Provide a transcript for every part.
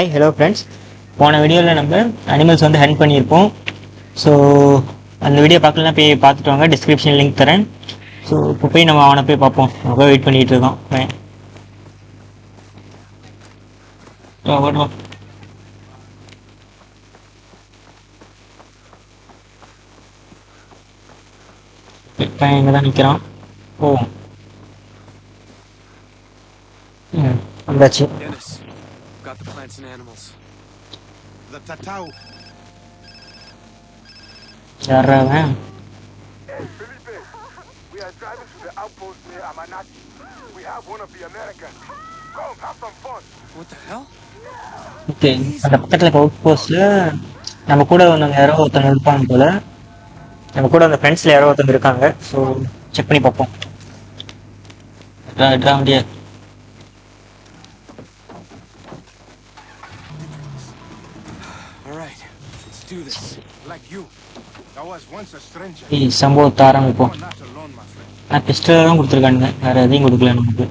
Hi hello friends. போன வீடியோவில் நம்ம அனிமல்ஸ் வந்து ஹண்ட் பண்ணியிருப்போம். ஸோ அந்த வீடியோ பார்க்கலாம், போய் பார்த்துட்டு வாங்க. டிஸ்கிரிப்ஷன் லிங்க் தரேன். ஸோ இப்போ போய் நம்ம அவனை போய் பார்ப்போம். ரொம்ப வெயிட் பண்ணிகிட்டு இருக்கோம். ஓடுவோம். இப்போ இங்கே தான் நிற்கிறான். ஓ வந்தாச்சு. Dennis, got the plants and animals. The Tatau. யாராவன்? Felipe, we are driving to the outpost near Amanati. We have one of the Americans. Come, have some fun. What the hell? Okay, அந்த பக்கத்தில் out போஸ்ட்டில் நம்ம கூட வந்தவங்க யாரோ ஒருத்தவங்க இருப்பாங்க போல். நம்ம கூட அந்த ஃப்ரெண்ட்ஸில் யாரோ ஒருத்தவங்க இருக்காங்க. ஸோ செக் பண்ணி பார்ப்போம். வண்டியா Alright, let's do this. Like you. I was once a stranger. சம்பவத்தை ஆரம்பிப்போம். You're not alone, my friend. ஆனால் பிஸ்டல் தான் கொடுத்துருக்கானுங்க, வேறு எதையும் கொடுக்கல நமக்கு.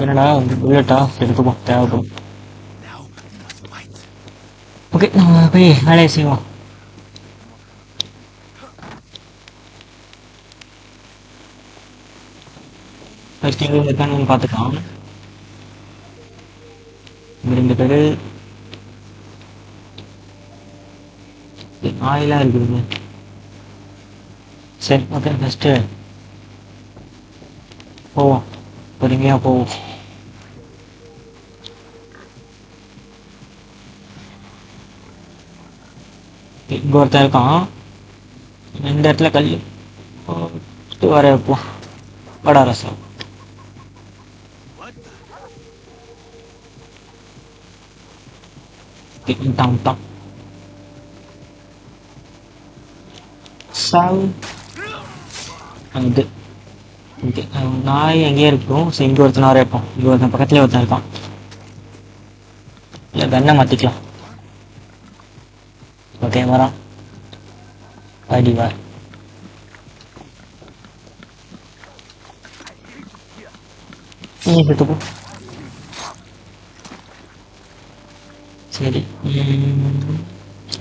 என்னடா வந்து புல்லட்டா எடுத்துப்போம், தேவைப்படும். Now we must fight. Okay, நம்ம போய் வேலையை செய்வோம். ஃபர்ஸ்ட் எங்கே இருக்கான்னு பார்த்துக்கலாம். ரெண்டு பேர் ஆயிலாக இருக்குதுங்க. சரி, ஓகே, ஃபஸ்ட்டு போவோம், பொறுமையாக போவோம். இங்கே ஒருத்தன் இருக்கான். இந்த இடத்துல கல் வர வைப்போம். வடா ரசம். விட்டான் சாவு. அங்கே ஓகே, நாய் எங்கேயே இருக்கும். ஸோ இங்கே ஒருத்தன் வர வைப்போம். இங்கே ஒருத்தன் பக்கத்துலேயே ஒருத்தன் இருக்கான். இல்லை, கண்ணை மாற்றிக்கலாம். ஓகே, வரான். அடி வா. நீ எடுத்துப்போ. சரி,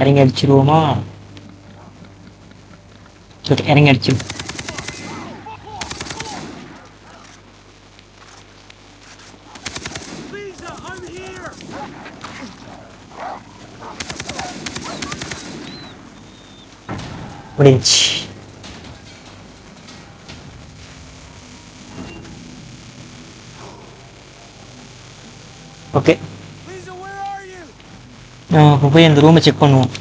இறங்கி அடிச்சிருவோமா? ஓகே, இறங்கி அடிச்சு. முடிஞ்சு. ஓகே, இப்போ போய் அந்த ரூமை செக் பண்ணுவோம்.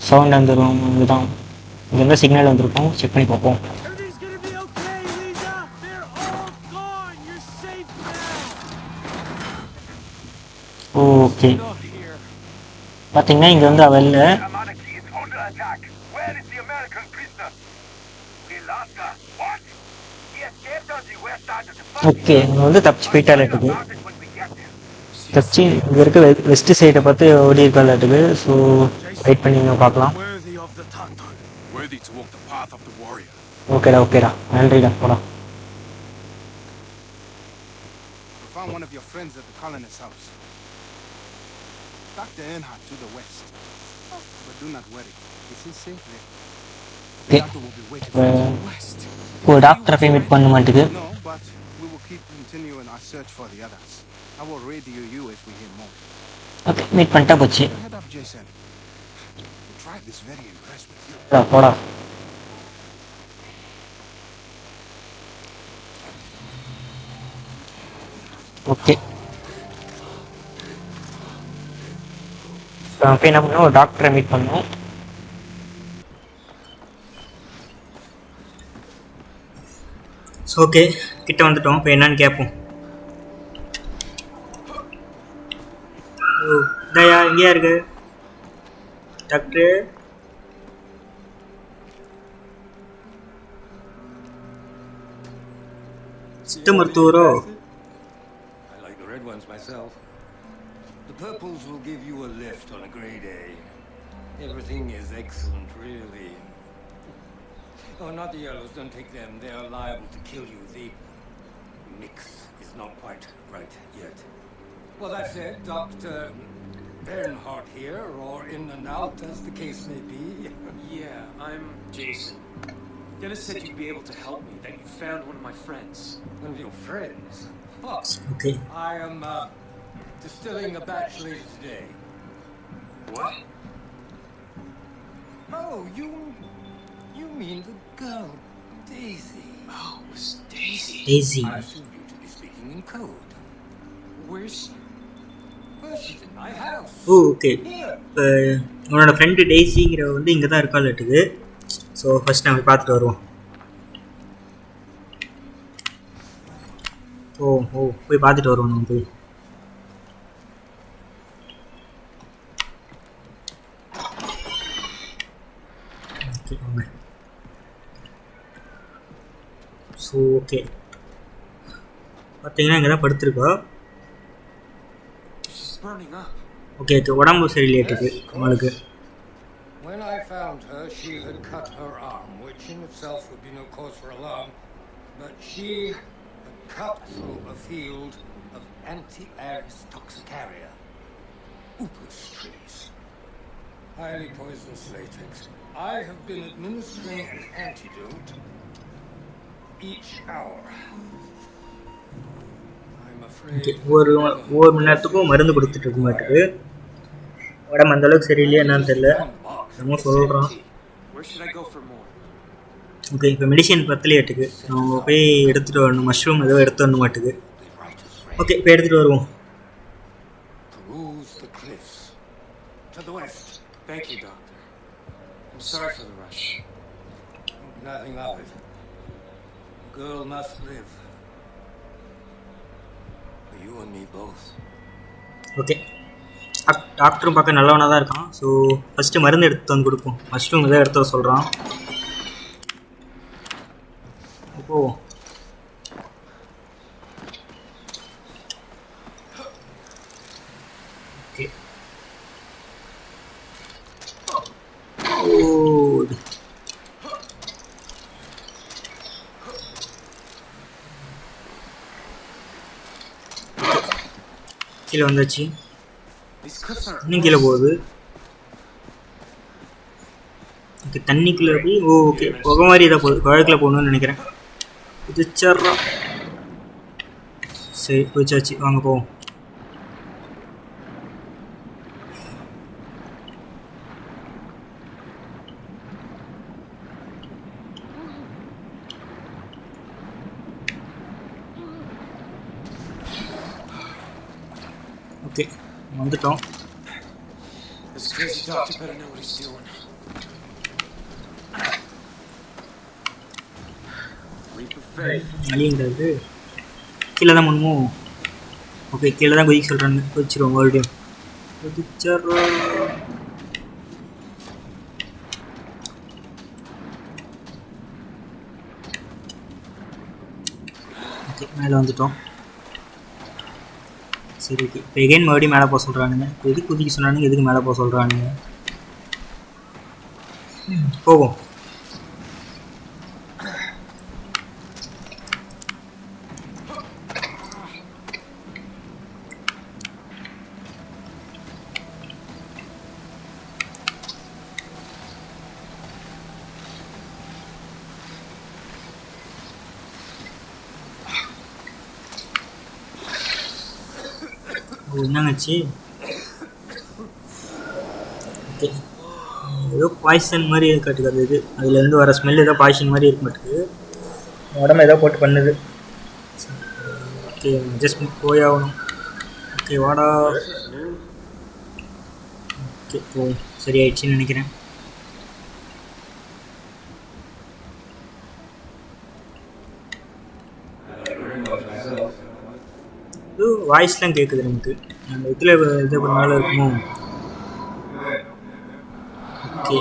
சவுண்ட் அந்த ரூம் இதுதான். இங்கேருந்து சிக்னல் வந்திருக்கோம், செக் பண்ணி பார்ப்போம். ஓகே, பார்த்தீங்கன்னா இங்கே வந்து அவள் இல்லை. Amanaki is under attack. Where is the American prisoner? We lost her. What? He escaped on the west side of the front. Okay, இங்கே வந்து தப்பிச்சு போயிட்டாலேட்டுக்கு. About it when we get there. தப்பிச்சு இங்கே இருக்க வெஸ்ட் சைடை பார்த்து ஓடி இருக்காலேட்டுக்கு. ஸோ வெயிட் பண்ணி பார்க்கலாம். Worthy of the Tatau. Worthy to walk the path of the warrior. ஓகேடா, நன்றிடா, போடா. We found one of your friends at the colonist's house. Dr. Earnhardt to the west. But do not worry. This is safe there. The Okay. doctor will be waiting for us to the west. இப்போ டாக்டரை போய் meet பண்ண மாட்டேங்குது. No, but we will keep continuing our search for the others. I will radio you as we hear more. Okay, meet பண்ணிட்டா போச்சு. Head up, Jason. The tribe is very impressed with you. போடா. Okay, போய் என்ன பண்ணோம், டாக்டரை meet பண்ணோம். Okay, கிட்ட வந்துட்டோம். இப்போ என்னன்னு கேட்போம். ஓ, தயா எங்கேயா இருக்கு டாக்டர்? சித்த மருத்துவரோ? I like the red ones myself. The purples will give you a lift on a grey day. Everything is excellent, really. Oh, not the yellows. Don't take them. They are liable to kill you. The mix is not quite right yet. Well, that's it, Dr. Bernhardt here, or in and out, as the case may be. Yeah, I'm Jason. Dennis said you'd be able to help me, that you found one of my friends. One of your friends? Oh, okay I am distilling a batch later today. What? Oh, you mean the girl, Daisy? Oh, it was Daisy. Daisy I assumed you to be speaking in code. Where's she? Well, she's in my house. Oh okay Here. இப்போ உன்னோட friend டெய்ஸிங்கிறவ வந்து இங்கே தான் இருக்காள்ட்டுக்கு. So first நம்ம பார்த்துட்டு வருவோம். போய் பார்த்துட்டு வருவோம் நம்ம போய். ஓகே வாங்க. ஸோ ஓகே பார்த்தீங்கன்னா இங்கே தான் படுத்துருக்கா. She's burning up. Okay okay உடம்பு சரியில்லையாட்டுக்கு உங்களுக்கு. When I found her, she had cut her arm, which in itself would be no cause for alarm, but she had cut through a field of Anti-Aris toxicaria, upas trees, highly poisonous latex. I have been administering an antidote each hour. I'm afraid. Okay ஒவ்வொரு மணி நேரத்துக்கும் மருந்து கொடுத்துட்டு இருக்க மாட்டுக்கு. உடம்பு அந்தளவுக்கு சரியில்லையா என்னன்னு தெரியல. நம்ம சொல்கிறான். Where should I go for more? Okay இப்போ மெடிசன் பத்தலையாட்டுக்கு. நம்ம போய் எடுத்துகிட்டு வரணும். மஷ்ரூம் ஏதோ எடுத்து வரணும் மாட்டுக்கு. ஓகே இப்போ எடுத்துகிட்டு வருவோம். Peruse the cliffs to the west. Thank you, Doctor. I'm sorry for the rush. Nothing of it. The girl must live. For you and me both. Okay டாக்டரும் பார்க்க நல்லவனாக தான் இருக்கான். ஸோ ஃபஸ்ட்டு மருந்து எடுத்து வந்து கொடுப்போம். மஷ்ரூம் ஏதோ எடுத்து வர சொல்கிறான். போவோம். ஓகே ஓடு கீழே வந்தாச்சு. These cliffs aren't. இன்னும் கீழே போகுது. ஓகே தண்ணிக்குள்ளே போய் ஓகே புகை மாதிரி தான் போகுது. குழக்குள்ளே போகணுன்னு நினைக்கிறேன். குதிச்சிட்றோம். சரி குதிச்சாச்சு வாங்க போவோம். ஓகே வந்துட்டோம். This crazy doctor better know what he's doing. Leap of faith. வழிங்கிறது கீழே தான் முன்மோ. ஓகே கீழே தான் குதிக்க சொல்கிறாங்க. குதிச்சிருவோம் மறுபடியும். குதிச்சிட்றோம். ஓகே மேலே வந்துட்டோம். சரி ஓகே இப்போ எகைன் மறுபடியும் மேலே போக சொல்கிறானுங்க. இப்போ எதுக்கு குதிக்க சொன்னானுங்க, எதுக்கு மேலே போக சொல்கிறானுங்க. போவோம். என்னங்கச்சு ஓகே ஏதோ பாய்சன் மாதிரி காட்டுக்கிறது. இது அதுலேருந்து வர ஸ்மெல் ஏதோ பாய்சன் மாதிரி இருக்க மாட்டேங்குது. உடம்பு ஏதோ போட்டு பண்ணுது. ஓகே அட்ஜஸ்ட் போய் ஆகணும். ஓகே வாடா. ஓகே போ சரி ஆயிடுச்சுன்னு நினைக்கிறேன். இது வாய்ஸ்லாம் கேட்குது நமக்கு. அந்த இதில் இது பண்ணாலும் இருக்குமோ. ஓகே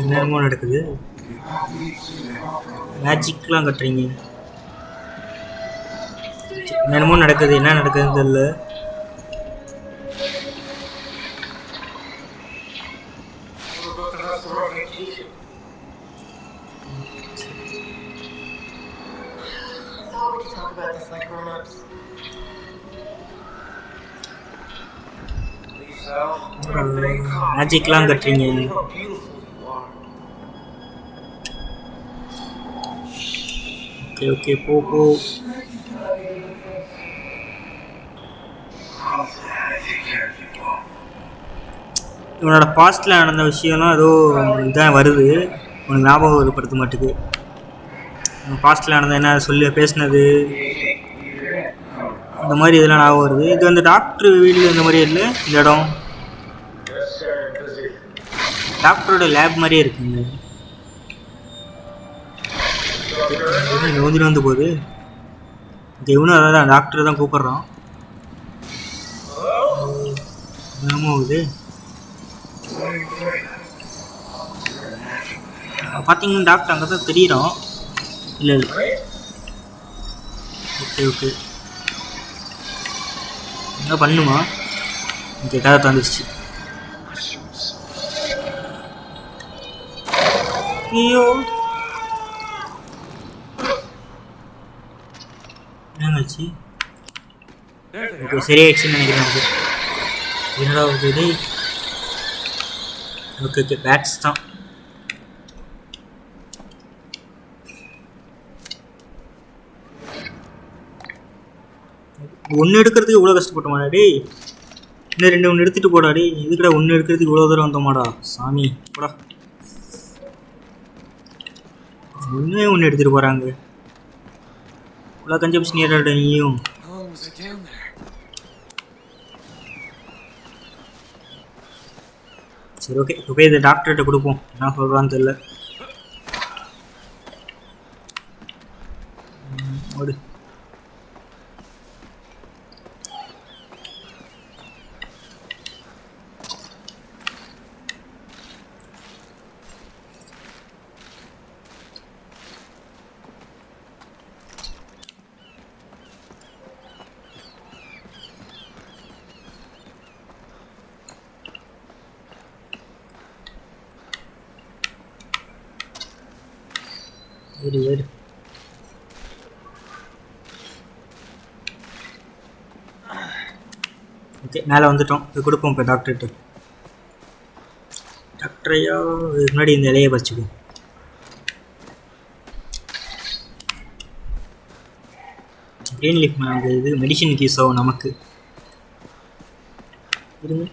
என்னமோ நடக்குது. மேஜிக்லாம் கட்டுறீங்க. என்னமோ நடக்குது. என்ன நடக்குதுன்னு தெரியல. vacation. I thought we could talk about this like grown-ups. Lisa, we're in Bangkok. மேஜிக்லாம் கட்டுறீங்க. How beautiful you are. Okay okay போ போ. இவனோட பாஸ்ட்டில் நடந்த விஷயம்லாம் ஏதோ இதான் வருது, உனக்கு ஞாபகம் வருப்படுத்த மாட்டுக்கு. பாஸ்ட்டில் நடந்த என்ன சொல்லி பேசினது இந்த மாதிரி இதெல்லாம் ஞாபகம் வருது. இது அந்த டாக்டர் வீடு இந்த மாதிரி இல்லை, இந்த இடம் டாக்டரோட லேப் மாதிரியே இருக்குங்க. வந்து போகுது இவனும் அதான் டாக்டர் தான் கூப்பிட்றான். என்னமோ ஆகுது பார்த்தீங்கன்னா டாக்டர் அங்கே தான் தெரியிறான். இல்லை இல்லை ஓகே ஓகே என்ன பண்ணுமா? ஓகே கதை தந்துடுச்சு. ஐயோ என்னங்கச்சு? ஓகே சரியாயிடுச்சுன்னு நினைக்கிறேன். எனக்கு என்னடா இது? ஓகே ஓகே பேட்ஸ் தான். ஒன்று எடுக்கிறதுக்கு இவ்வளோ கஷ்டப்பட்டோமாடா டேய். இன்னும் ரெண்டு ஒன்று எடுத்துகிட்டு போடா டே. இதுக்கடா ஒன்று எடுக்கிறதுக்கு இவ்வளோ தூரம் வந்தோமாடா சாமி போடா. ஒன்று எடுத்துகிட்டு போகிறாங்க. இவ்வளோ கஞ்சப்ஷன் ஏறாடா நீயும். சரி ஓகே இப்போ போய் இதை டாக்டர்கிட்ட கொடுப்போம், என்ன சொல்கிறான்னு தெரியல. ஓடு ஏறு ஏறு. ஓகே மேலே வந்துட்டோம். இது கொடுப்போம் இப்போ டாக்டர்கிட்ட. டாக்டரையா இதுக்கு முன்னாடி இந்த இலையை பறிச்சுக்குவோம். க்ரீன் லீஃப் அந்த இது மெடிசனுக்கு யூஸ் ஆகும் நமக்கு. இருங்க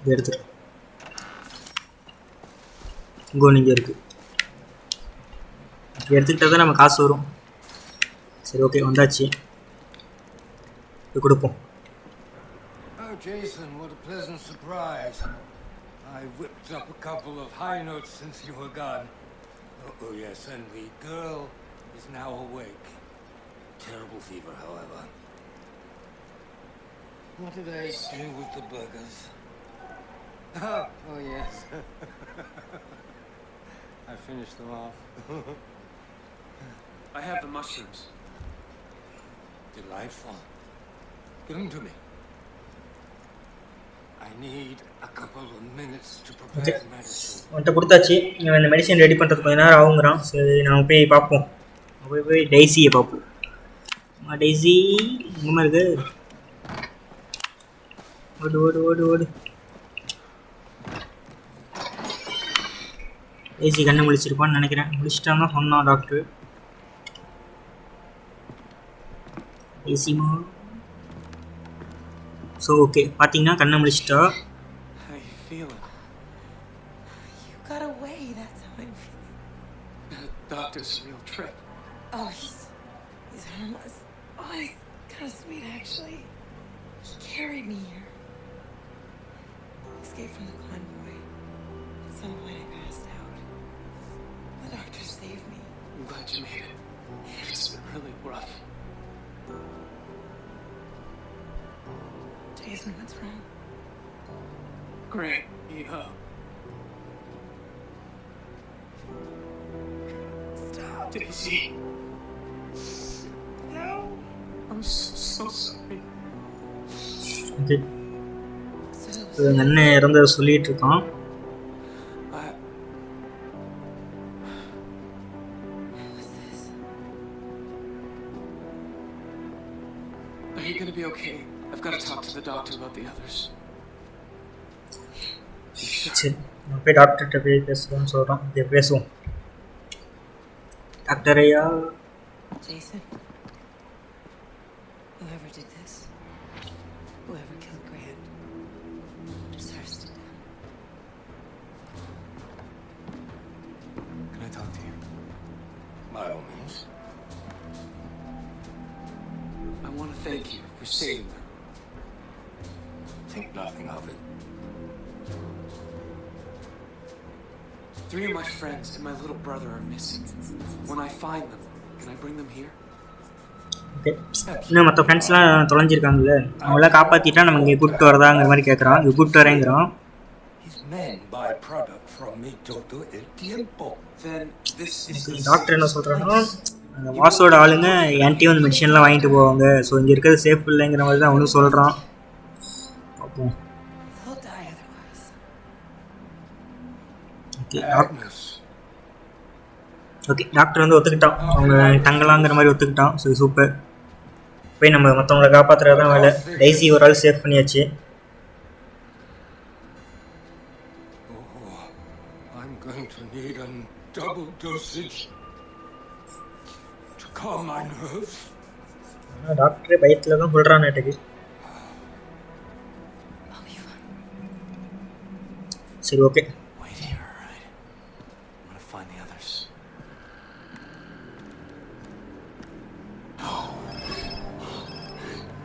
இது எடுத்துரு. இங்கோ நீங்கள் இருக்குது. இப்படி எடுத்துக்கிட்டால் தான் நம்ம காசு வரும். சரி ஓகே வந்தாச்சு. இது கொடுப்போம். Oh, Jason, what a pleasant surprise. I whipped up a couple of high notes since you were gone. Oh, yes, and the girl is now awake. Terrible fever, however. What did I do with the burgers? Oh, yes. I finished them off. I have the mushrooms. Delightful. Give them to me. I need a couple of minutes to prepare the medicine. உன்கிட்ட கொடுத்தாச்சு. இவன் இந்த medicine ready பண்ணுறது கொஞ்ச நேரம் ஆகுங்கிறான். சரி நம்ம போய் பார்ப்போம். போய் டைசியை பார்ப்போம். டைசி எங்கேமா இருக்கு? ஓடு ஓடு ஓடு ஓடு. டைசி கண்ணை முழிச்சிருப்பான்னு நினைக்கிறேன். முடிச்சிட்டான் தான் சொன்னான் டாக்டர். டைசிமா ஸோ ஓகே பார்த்தீங்கன்னா கண்ணை முடிச்சிட்டா. How you feeling? You got away, that's how I'm feeling. The doctor's a real trip. Oh, he's harmless. Oh, he's kind of sweet, actually. He carried me here. Escaped from the convoy. At some point, I passed out. The doctor saved me. I'm glad you made it. It's been really rough. Jason, what's wrong? Grant, Stop. Daisy. No. I'm so sorry. Okay So எங்கள் அண்ணன் இறந்ததை சொல்லிகிட்டு இருக்கான். Are you gonna be okay? I've got to talk to the doctor about the others. சரி, நான் போய் டாக்டர்கிட்ட போய் பேசுவோம்னு சொல்கிறோம். இதை பேசுவோம். டாக்டர் ஐயா, Jason, whoever did this, whoever killed Grant, deserves to die. Can I talk to you? By all means. I want to thank you for saving them. Think nothing of it. 3 of my friends and my little brother are missing. When I find them, can I bring them here? Okay. இன்னும் மற்ற ஃப்ரெண்ட்ஸ்லாம் தொலைஞ்சிருக்காங்கல்ல, அவங்களாம் காப்பாற்றிட்டா நம்ம இங்கே கூப்பிட்டு வரதாங்கிற மாதிரி கேட்குறான். இங்கே கூப்பிட்டு வரேங்கிறான். His men buy product from me todo el tiempo. Then this is the doctor என்ன சொல்கிறான்னா, அந்த வாசோட ஆளுங்க என்கிட்டயும் வந்து மெடிஷன்லாம் வாங்கிட்டு போவாங்க. ஸோ இங்கே இருக்கிறது சேஃப் இல்லைங்கிற மாதிரி தான் அவனும் சொல்கிறான். அப்போ They'll die otherwise. Okay Agnes. Okay doctor வந்து ஒத்துக்கிட்டான். அவங்க தங்கலாங்கிற மாதிரி ஒத்துக்கிட்டான். So super. போய் நம்ம மற்றவங்களை காப்பாற்றுறது தான் வேலை. டைசி ஒரு ஆள் சேஃப் பண்ணியாச்சு. Oh, I'm going to need a double dosage to calm my nerves. ஆனால் டாக்டரே பயத்தில் தான் சொல்கிறான் நேட்டுக்கு. I'll be fine. சரி okay. Wait here, alright? I'm gonna find the others.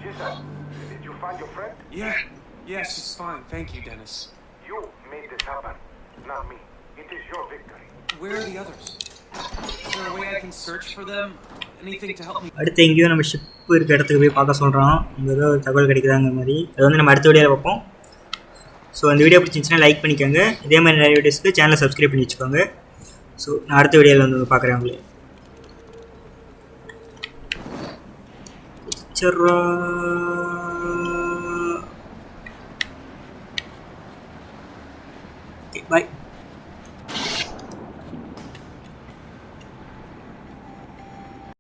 Jesus, did you find your friend? Yeah, she's fine. Thank you, Dennis. You made this happen, not me. It is your victory. Where are the others? Is there a way I can search for them? Anything to help me? அடுத்து எங்கேயோ நம்ம ship இருக்க இடத்துக்கு போய் பார்க்க சொல்கிறான். இங்கே ஏதோ தகவல் கிடைக்குதாங்கிற மாதிரி. அது வந்து நம்ம அடுத்த வீடியோவில் பார்ப்போம். ஸோ அந்த வீடியோ பிடிச்சிருந்துச்சுன்னா லைக் பண்ணிக்கோங்க. இதே மாதிரி நிறைய வீடியோஸ்க்கு சேனலை சப்ஸ்கிரைப் பண்ணி வச்சுக்கோங்க. ஸோ நான் அடுத்த வீடியோவில் வந்து பார்க்குறேன் உங்களே. Okay bye.